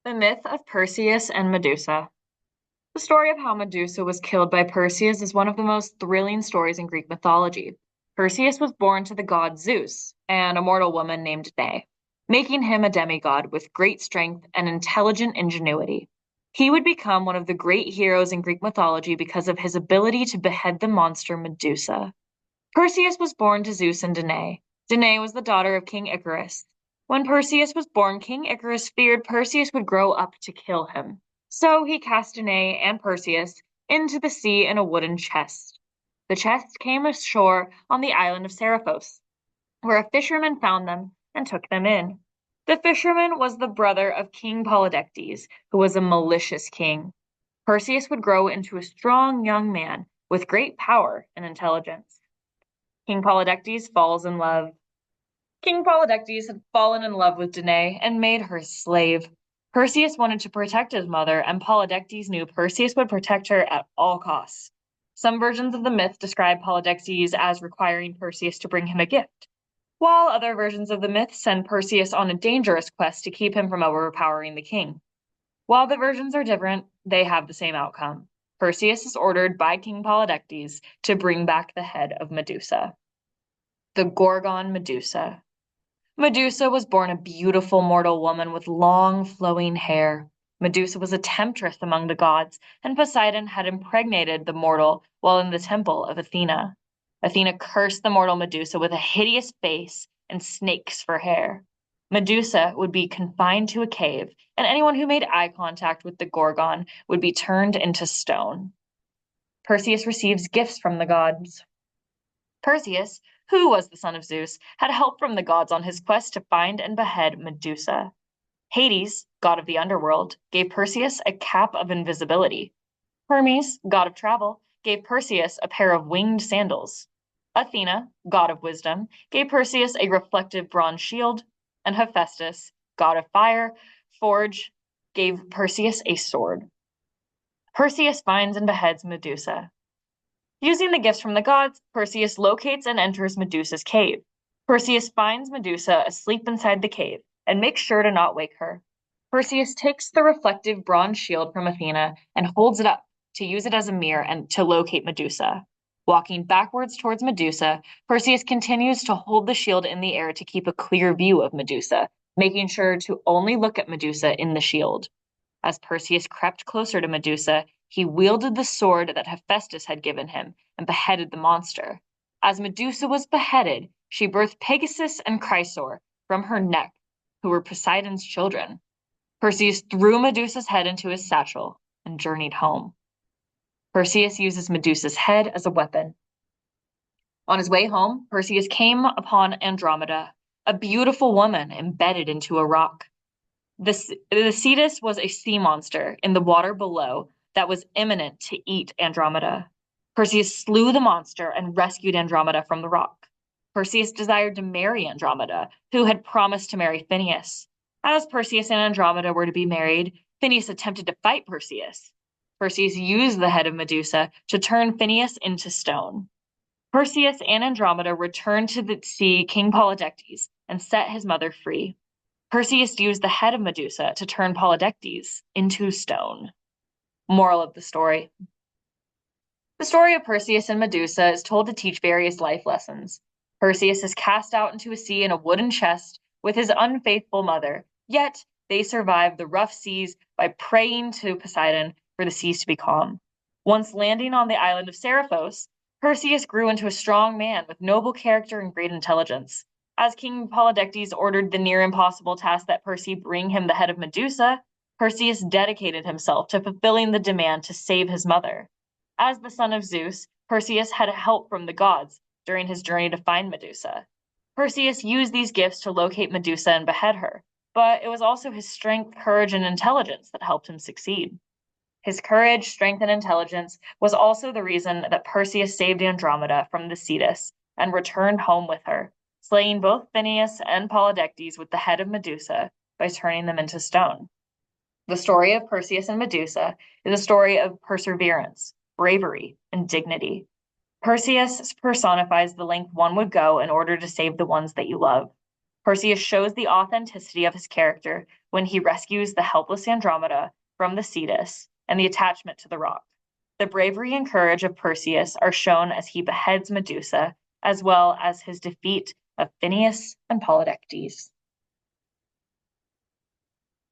The myth of Perseus and Medusa. The story of how Medusa was killed by Perseus is one of the most thrilling stories in Greek mythology. Perseus was born to the god Zeus and a mortal woman named Danae, making him a demigod with great strength and intelligent ingenuity. He would become one of the great heroes in Greek mythology because of his ability to behead the monster Medusa. Perseus was born to Zeus and Danae. Danae was the daughter of King Icarus. When Perseus was born, King Icarus feared Perseus would grow up to kill him. So he cast Danae and Perseus into the sea in a wooden chest. The chest came ashore on the island of Seriphos, where a fisherman found them and took them in. The fisherman was the brother of King Polydectes, who was a malicious king. Perseus would grow into a strong young man with great power and intelligence. King Polydectes falls in love. King Polydectes had fallen in love with Danae and made her his slave. Perseus wanted to protect his mother, and Polydectes knew Perseus would protect her at all costs. Some versions of the myth describe Polydectes as requiring Perseus to bring him a gift, while other versions of the myth send Perseus on a dangerous quest to keep him from overpowering the king. While the versions are different, they have the same outcome. Perseus is ordered by King Polydectes to bring back the head of Medusa. The Gorgon Medusa. Medusa was born a beautiful mortal woman with long, flowing hair. Medusa was a temptress among the gods, and Poseidon had impregnated the mortal while in the temple of Athena. Athena cursed the mortal Medusa with a hideous face and snakes for hair. Medusa would be confined to a cave, and anyone who made eye contact with the Gorgon would be turned into stone. Perseus receives gifts from the gods. Perseus, who was the son of Zeus, had help from the gods on his quest to find and behead Medusa. Hades, god of the underworld, gave Perseus a cap of invisibility. Hermes, god of travel, gave Perseus a pair of winged sandals. Athena, god of wisdom, gave Perseus a reflective bronze shield, and Hephaestus, god of fire, forge, gave Perseus a sword. Perseus finds and beheads Medusa. Using the gifts from the gods, Perseus locates and enters Medusa's cave. Perseus finds Medusa asleep inside the cave and makes sure to not wake her. Perseus takes the reflective bronze shield from Athena and holds it up to use it as a mirror and to locate Medusa. Walking backwards towards Medusa, Perseus continues to hold the shield in the air to keep a clear view of Medusa, making sure to only look at Medusa in the shield. As Perseus crept closer to Medusa, he wielded the sword that Hephaestus had given him and beheaded the monster. As Medusa was beheaded, she birthed Pegasus and Chrysaor from her neck, who were Poseidon's children. Perseus threw Medusa's head into his satchel and journeyed home. Perseus uses Medusa's head as a weapon. On his way home, Perseus came upon Andromeda, a beautiful woman embedded into a rock. The Cetus was a sea monster in the water below that was imminent to eat Andromeda. Perseus slew the monster and rescued Andromeda from the rock. Perseus desired to marry Andromeda, who had promised to marry Phineus. As Perseus and Andromeda were to be married, Phineus attempted to fight Perseus. Perseus used the head of Medusa to turn Phineus into stone. Perseus and Andromeda returned to the sea King Polydectes and set his mother free. Perseus used the head of Medusa to turn Polydectes into stone. Moral of the story. The story of Perseus and Medusa is told to teach various life lessons. Perseus is cast out into a sea in a wooden chest with his unfaithful mother, yet they survive the rough seas by praying to Poseidon for the seas to be calm. Once landing on the island of Seriphos, Perseus grew into a strong man with noble character and great intelligence. As King Polydectes ordered the near impossible task that Perseus bring him the head of Medusa, Perseus dedicated himself to fulfilling the demand to save his mother. As the son of Zeus, Perseus had help from the gods during his journey to find Medusa. Perseus used these gifts to locate Medusa and behead her, but it was also his strength, courage, and intelligence that helped him succeed. His courage, strength, and intelligence was also the reason that Perseus saved Andromeda from the Cetus and returned home with her, slaying both Phineus and Polydectes with the head of Medusa by turning them into stone. The story of Perseus and Medusa is a story of perseverance, bravery, and dignity. Perseus personifies the length one would go in order to save the ones that you love. Perseus shows the authenticity of his character when he rescues the helpless Andromeda from the Cetus and the attachment to the rock. The bravery and courage of Perseus are shown as he beheads Medusa, as well as his defeat of Phineus and Polydectes.